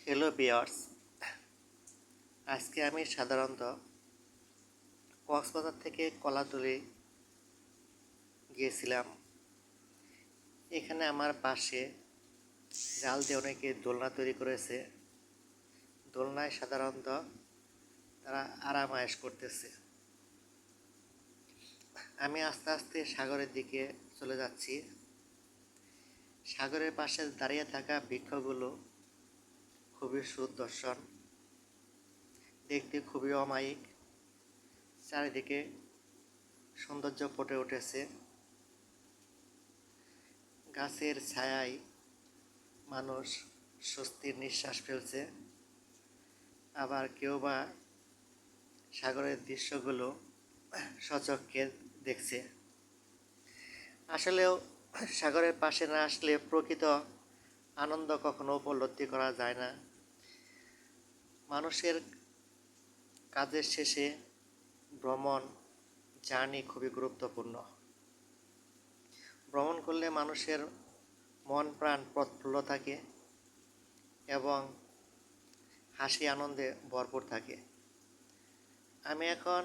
Hello viewers, আজকে আমি সাধারণত কক্সবাজার থেকে কলাতলি গিয়েছিলাম। এখানে আমার পাশে জাল দিয়ে অনেকে দোলনা তৈরি করেছে। দোলনায় সাধারণত তারা আরাম আয়েশ করতেছে। আমি আস্তে আস্তে সাগরের দিকে চলে যাচ্ছি। সাগরের পাশে দাঁড়িয়ে থাকা বৃক্ষগুলো খুবই সুদর্শন, দেখতে খুবই অমায়িক। চারিদিকে সৌন্দর্য ফুটে উঠেছে। গাছের ছায়ায় মানুষ স্বস্তির নিঃশ্বাস ফেলছে, আবার কেউ বা সাগরের দৃশ্যগুলো সচক্ষে দেখছে। আসলেও সাগরের পাশে না আসলে প্রকৃত আনন্দ কখনো উপলব্ধি করা যায় না। মানুষের কাজের শেষে ভ্রমণ জার্নি খুবই গুরুত্বপূর্ণ। ভ্রমণ করলে মানুষের মন প্রাণ প্রফুল্ল থাকে এবং হাসি আনন্দে ভরপুর থাকে। আমি এখন